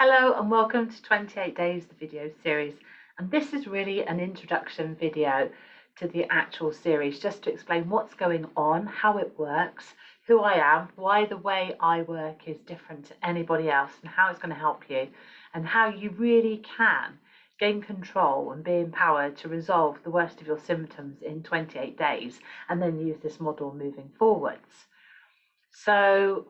Hello and welcome to 28 Days, the video series. And this is really an introduction video to the actual series, just to explain what's going on, how it works, who I am, why the way I work is different to anybody else, and how it's going to help you, and how you really can gain control and be empowered to resolve the worst of your symptoms in 28 days, and then use this model moving forwards. So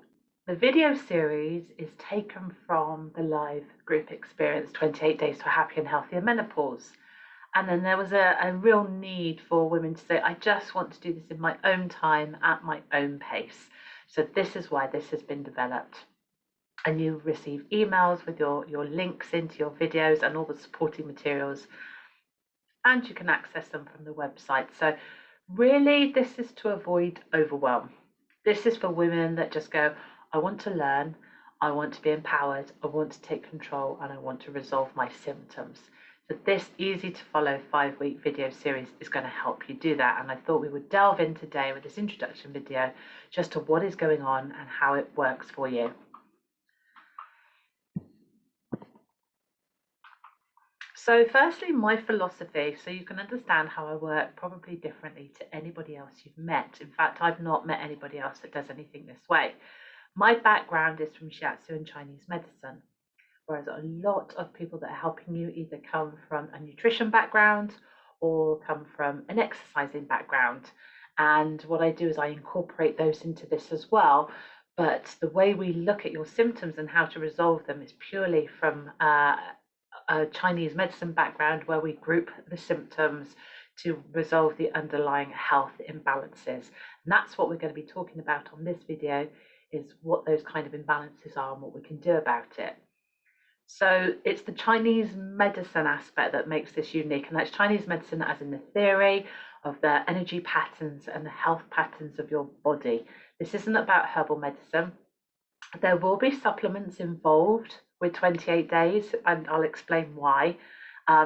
the video series is taken from the live group experience, 28 Days to a Happier and Healthier Menopause. And then there was a real need for women to say, I just want to do this in my own time, at my own pace. So this is why this has been developed. And you receive emails with your links into your videos and all the supporting materials. And you can access them from the website. So really, this is to avoid overwhelm. This is for women that just go, I want to learn, I want to be empowered, I want to take control, and I want to resolve my symptoms. So this easy to follow 5-week video series is going to help you do that. And I thought we would delve in today with this introduction video just to what is going on and how it works for you. So firstly, my philosophy, so you can understand how I work probably differently to anybody else you've met. In fact, I've not met anybody else that does anything this way. My background is from shiatsu and Chinese medicine, whereas a lot of people that are helping you either come from a nutrition background or come from an exercising background. And what I do is I incorporate those into this as well. But the way we look at your symptoms and how to resolve them is purely from a Chinese medicine background, where we group the symptoms to resolve the underlying health imbalances. And that's what we're going to be talking about on this video, is what those kind of imbalances are and what we can do about it. So it's the Chinese medicine aspect that makes this unique, and that's Chinese medicine as in the theory of the energy patterns and the health patterns of your body. This isn't about herbal medicine. There will be supplements involved with 28 days, and I'll explain why.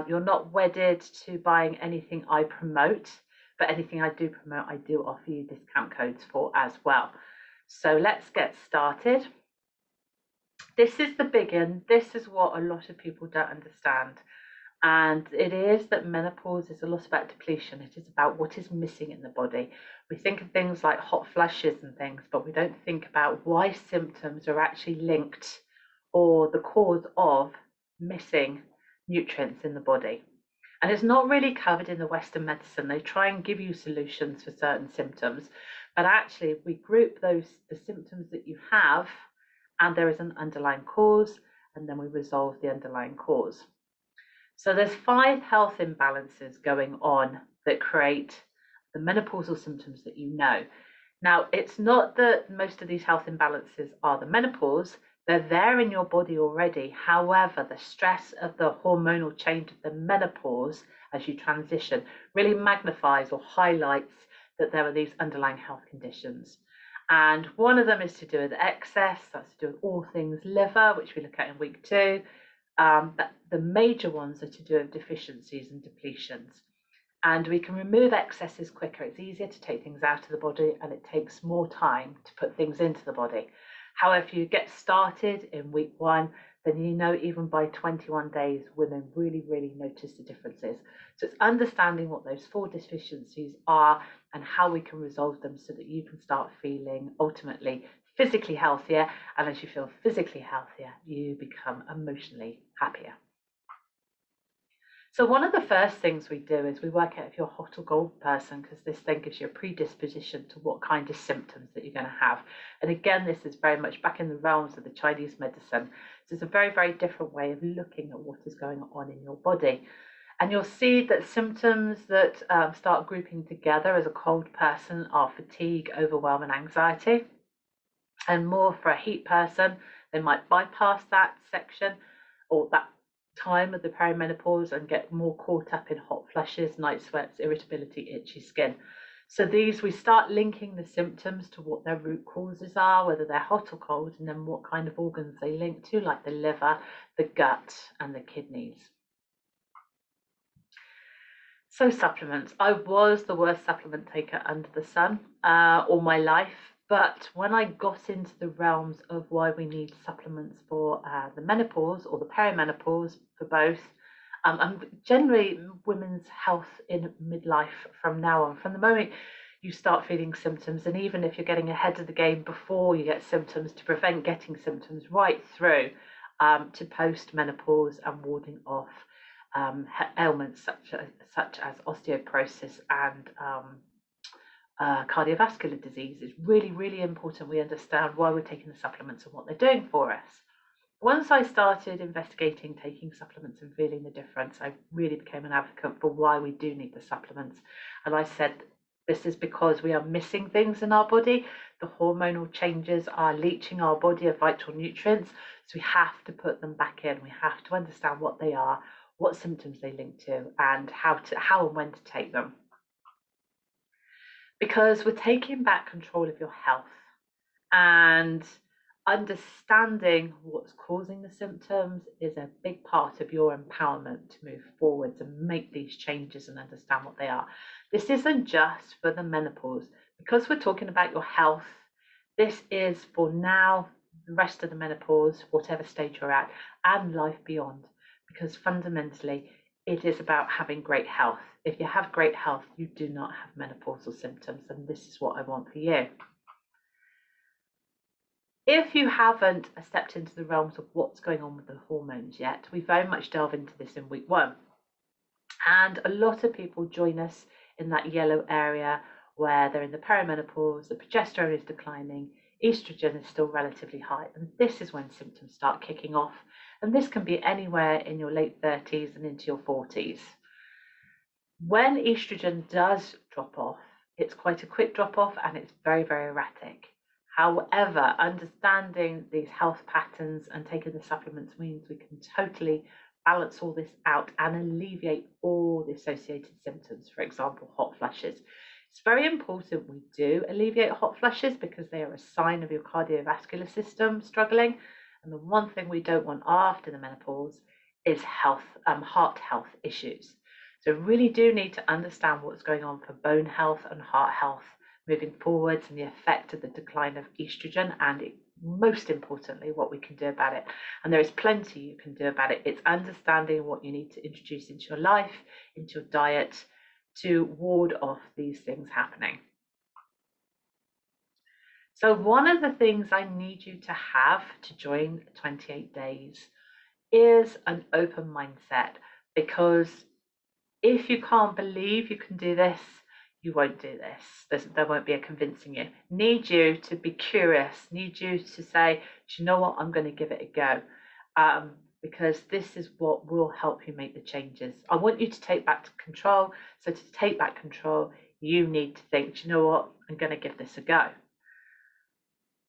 You're not wedded to buying anything I promote, but anything I do promote, I do offer you discount codes for as well. So let's get started. This is the big one. This is what a lot of people don't understand. And it is that menopause is a lot about depletion. It is about what is missing in the body. We think of things like hot flushes and things, but we don't think about why symptoms are actually linked or the cause of missing nutrients in the body. And it's not really covered in the Western medicine. They try and give you solutions for certain symptoms, but actually we group the symptoms that you have, and there is an underlying cause, and then we resolve the underlying cause. So there's 5 health imbalances going on that create the menopausal symptoms that you know. Now, it's not that most of these health imbalances are the menopause. They're there in your body already. However, the stress of the hormonal change of the menopause as you transition really magnifies or highlights that there are these underlying health conditions. And one of them is to do with excess. That's to do with all things liver, which we look at in week 2. But the major ones are to do with deficiencies and depletions. And we can remove excesses quicker. It's easier to take things out of the body, and it takes more time to put things into the body. However, if you get started in week 1, then you know even by 21 days, women really notice the differences. So it's understanding what those 4 deficiencies are and how we can resolve them so that you can start feeling ultimately physically healthier. And as you feel physically healthier, you become emotionally happier. So one of the first things we do is we work out if you're a hot or cold person, because this then gives you a predisposition to what kind of symptoms that you're going to have. And again, this is very much back in the realms of the Chinese medicine. So it's a very different way of looking at what is going on in your body. And you'll see that symptoms that start grouping together as a cold person are fatigue, overwhelm, and anxiety. And more for a heat person, they might bypass that section or that time of the perimenopause and get more caught up in hot flushes, night sweats, irritability, itchy skin. So these, we start linking the symptoms to what their root causes are, whether they're hot or cold, and then what kind of organs they link to, like the liver, the gut, and the kidneys. So supplements. I was the worst supplement taker under the sun all my life. But when I got into the realms of why we need supplements for the menopause or the perimenopause for both, and generally women's health in midlife from now on, from the moment you start feeling symptoms, and even if you're getting ahead of the game before you get symptoms to prevent getting symptoms, right through to post-menopause and warding off ailments such as osteoporosis and cardiovascular disease. It's really, really important we understand why we're taking the supplements and what they're doing for us. Once I started investigating taking supplements and feeling the difference, I really became an advocate for why we do need the supplements. And I said, this is because we are missing things in our body. The hormonal changes are leaching our body of vital nutrients. So we have to put them back in. We have to understand what they are, what symptoms they link to, and how and when to take them. Because we're taking back control of your health, and understanding what's causing the symptoms is a big part of your empowerment to move forwards and make these changes and understand what they are. This isn't just for the menopause. Because we're talking about your health, this is for now, the rest of the menopause, whatever stage you're at, and life beyond. Because fundamentally, it is about having great health. If you have great health, you do not have menopausal symptoms, and this is what I want for you. If you haven't stepped into the realms of what's going on with the hormones yet, we very much delve into this in week 1. And a lot of people join us in that yellow area where they're in the perimenopause, the progesterone is declining, estrogen is still relatively high, and this is when symptoms start kicking off. And this can be anywhere in your late 30s and into your 40s. When estrogen does drop off, it's quite a quick drop off and it's very, very erratic. However, understanding these health patterns and taking the supplements means we can totally balance all this out and alleviate all the associated symptoms, for example, hot flushes. It's very important we do alleviate hot flushes because they are a sign of your cardiovascular system struggling. And the one thing we don't want after the menopause is heart health issues. So really do need to understand what's going on for bone health and heart health moving forwards, and the effect of the decline of estrogen, and most importantly, what we can do about it. And there is plenty you can do about it. It's understanding what you need to introduce into your life, into your diet, to ward off these things happening. So one of the things I need you to have to join 28 days is an open mindset, because if you can't believe you can do this, you won't do this. There won't be a convincing you. Need you to be curious, need you to say, do you know what, I'm going to give it a go. Because this is what will help you make the changes. I want you to take back control. So to take back control, you need to think, do you know what, I'm going to give this a go.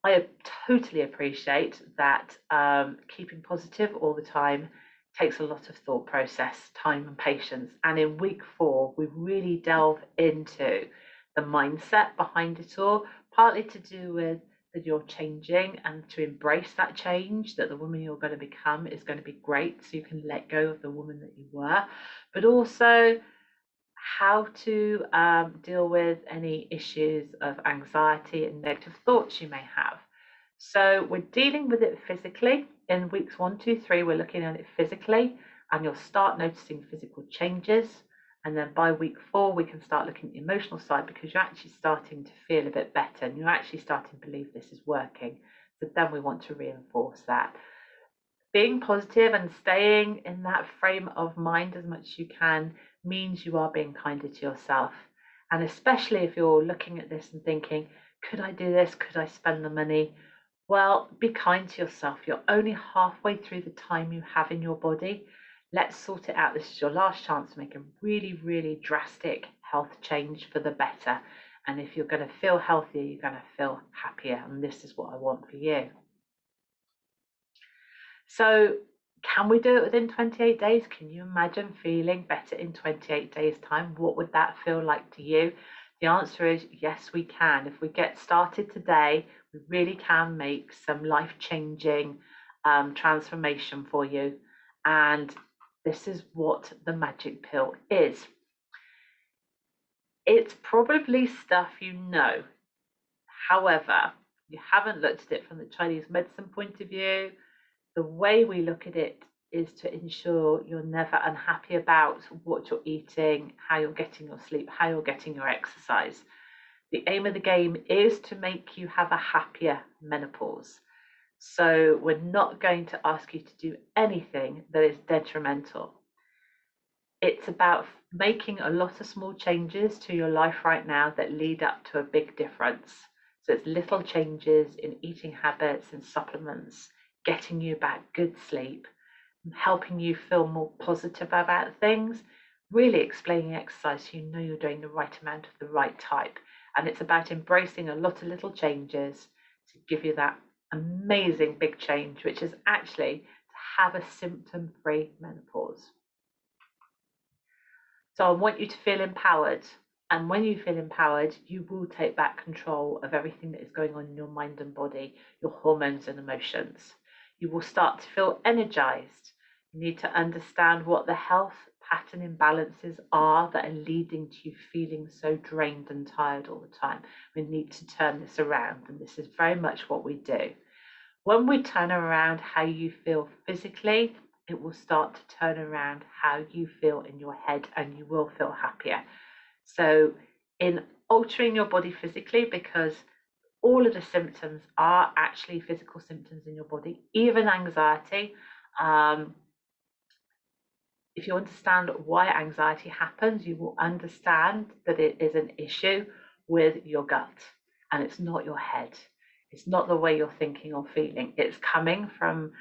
I totally appreciate that keeping positive all the time takes a lot of thought process, time and patience. And in week 4, we really delve into the mindset behind it all, partly to do with that you're changing and to embrace that change, that the woman you're going to become is going to be great, so you can let go of the woman that you were, but also how to deal with any issues of anxiety and negative thoughts you may have. So we're dealing with it physically. In weeks 1, 2, 3, we're looking at it physically, and you'll start noticing physical changes. And then by week 4, we can start looking at the emotional side, because you're actually starting to feel a bit better and you're actually starting to believe this is working. So then we want to reinforce that. Being positive and staying in that frame of mind as much as you can means you are being kinder to yourself. And especially if you're looking at this and thinking, could I do this? Could I spend the money? Well, be kind to yourself. You're only halfway through the time you have in your body. Let's sort it out. This is your last chance to make a really, really drastic health change for the better. And if you're going to feel healthier, you're going to feel happier. And this is what I want for you. So can we do it within 28 days? Can you imagine feeling better in 28 days' time? What would that feel like to you? The answer is yes, we can. If we get started today, we really can make some life-changing transformation for you. And this is what the magic pill is. It's probably stuff you know. However, you haven't looked at it from the Chinese medicine point of view. The way we look at it is to ensure you're never unhappy about what you're eating, how you're getting your sleep, how you're getting your exercise. The aim of the game is to make you have a happier menopause. So we're not going to ask you to do anything that is detrimental. It's about making a lot of small changes to your life right now that lead up to a big difference. So it's little changes in eating habits and supplements, getting you back good sleep, helping you feel more positive about things, really explaining exercise so you know you're doing the right amount of the right type. And it's about embracing a lot of little changes to give you that amazing big change, which is actually to have a symptom-free menopause. So I want you to feel empowered. And when you feel empowered, you will take back control of everything that is going on in your mind and body, your hormones and emotions. You will start to feel energized. You need to understand what the health pattern imbalances are that are leading to you feeling so drained and tired all the time. We need to turn this around, and this is very much what we do. When we turn around how you feel physically, it will start to turn around how you feel in your head, and you will feel happier. So in altering your body physically, because all of the symptoms are actually physical symptoms in your body, even anxiety. If you understand why anxiety happens, you will understand that it is an issue with your gut, and it's not your head. It's not the way you're thinking or feeling. It's coming from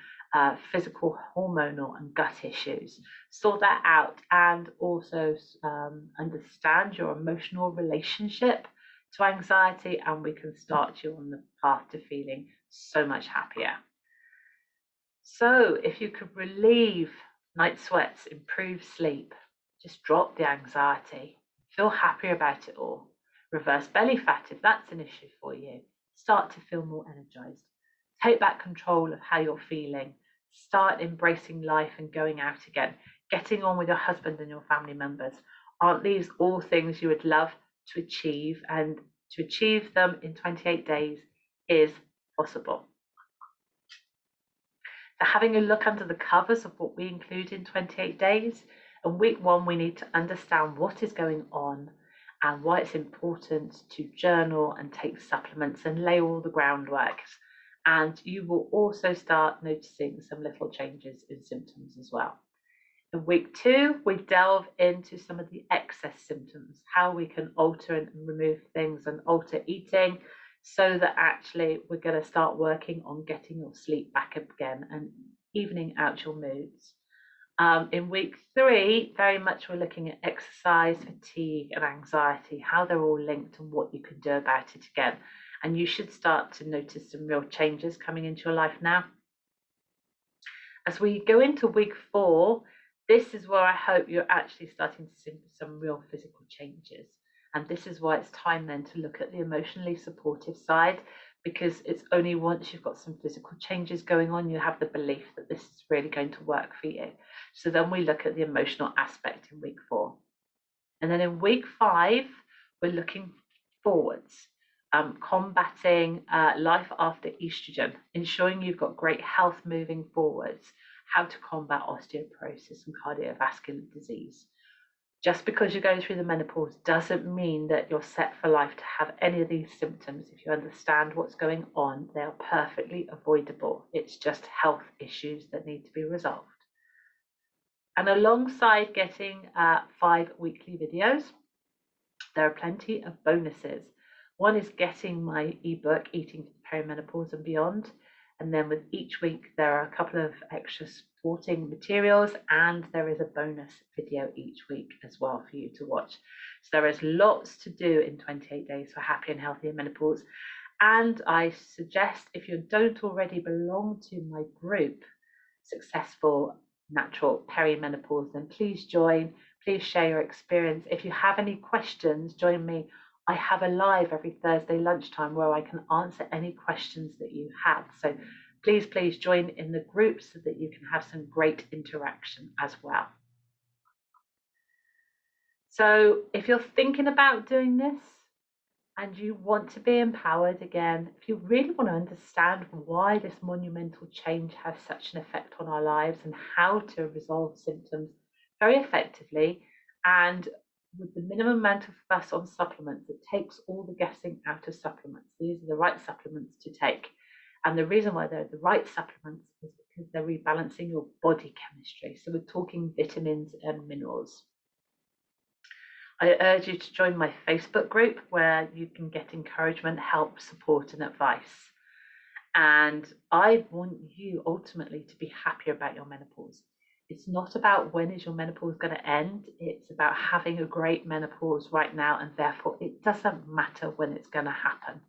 physical, hormonal, and gut issues. Sort that out, and also understand your emotional relationship to anxiety, and we can start you on the path to feeling so much happier. So if you could relieve night sweats, improve sleep, just drop the anxiety, feel happier about it all, reverse belly fat if that's an issue for you, start to feel more energized, take back control of how you're feeling, start embracing life and going out again, getting on with your husband and your family members. Aren't these all things you would love to achieve? And to achieve them in 28 days is possible. So having a look under the covers of what we include in 28 days. And week 1, we need to understand what is going on and why it's important to journal and take supplements and lay all the groundwork. And you will also start noticing some little changes in symptoms as well. In week 2, we delve into some of the excess symptoms, how we can alter and remove things and alter eating, so that actually we're going to start working on getting your sleep back again and evening out your moods. In week 3, very much we're looking at exercise, fatigue, and anxiety, how they're all linked and what you can do about it again. And you should start to notice some real changes coming into your life now. As we go into week 4, this is where I hope you're actually starting to see some real physical changes. And this is why it's time then to look at the emotionally supportive side, because it's only once you've got some physical changes going on, you have the belief that this is really going to work for you. So then we look at the emotional aspect in week 4. And then in week 5, we're looking forwards, combating life after estrogen, ensuring you've got great health moving forwards, how to combat osteoporosis and cardiovascular disease. Just because you're going through the menopause doesn't mean that you're set for life to have any of these symptoms. If you understand what's going on, they are perfectly avoidable. It's just health issues that need to be resolved. And alongside getting 5 weekly videos, there are plenty of bonuses. One is getting my ebook, Eating for Perimenopause and Beyond. And then with each week, there are a couple of extra supporting materials, and there is a bonus video each week as well for you to watch. So there is lots to do in 28 days for happy and healthy menopause. And I suggest, if you don't already belong to my group, Successful Natural Perimenopause, then please join. Please share your experience. If you have any questions, join me. I have a live every Thursday lunchtime where I can answer any questions that you have. So please join in the group so that you can have some great interaction as well. So if you're thinking about doing this, and you want to be empowered again, if you really want to understand why this monumental change has such an effect on our lives and how to resolve symptoms very effectively and with the minimum amount of fuss on supplements, it takes all the guessing out of supplements. These are the right supplements to take. And the reason why they're the right supplements is because they're rebalancing your body chemistry. So we're talking vitamins and minerals. I urge you to join my Facebook group where you can get encouragement, help, support, and advice. And I want you ultimately to be happier about your menopause. It's not about when is your menopause going to end. It's about having a great menopause right now, and therefore it doesn't matter when it's going to happen.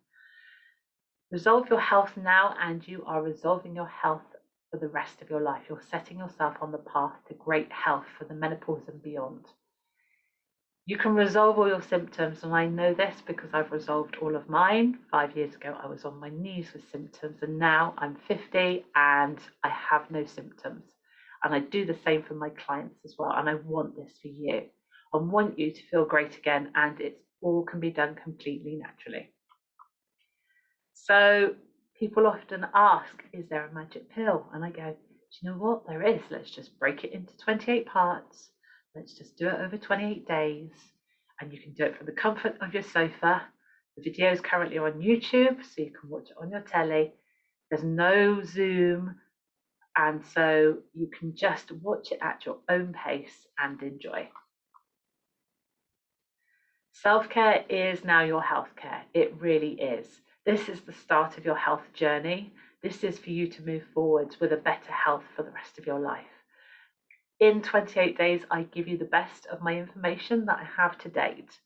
Resolve your health now, and you are resolving your health for the rest of your life. You're setting yourself on the path to great health for the menopause and beyond. You can resolve all your symptoms, and I know this because I've resolved all of mine. 5 years ago, I was on my knees with symptoms, and now I'm 50 and I have no symptoms. And I do the same for my clients as well, and I want this for you. I want you to feel great again, and it all can be done completely naturally. So people often ask, is there a magic pill? And I go, do you know what? There is. Let's just break it into 28 parts. Let's just do it over 28 days, and you can do it from the comfort of your sofa. The video is currently on YouTube, so you can watch it on your telly. There's no Zoom, and so you can just watch it at your own pace and enjoy. Self-care is now your healthcare. It really is. This is the start of your health journey. This is for you to move forwards with a better health for the rest of your life. In 28 days, I give you the best of my information that I have to date.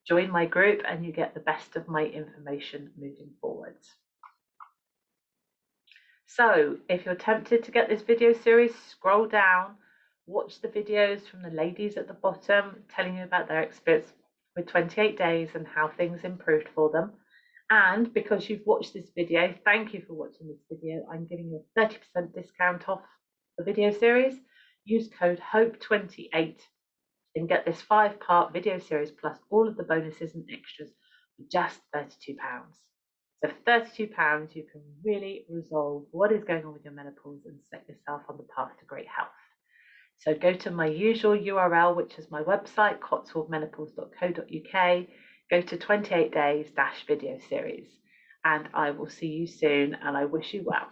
Join my group and you get the best of my information moving forwards. So if you're tempted to get this video series, scroll down, watch the videos from the ladies at the bottom telling you about their experience with 28 days and how things improved for them. And because you've watched this video, thank you for watching this video. I'm giving you a 30% discount off the video series. Use code HOPE28 and get this 5-part video series plus all of the bonuses and extras for just £32. So for £32, you can really resolve what is going on with your menopause and set yourself on the path to great health. So go to my usual URL, which is my website, cotswoldmenopause.co.uk, go to 28 days-video series, and I will see you soon, and I wish you well.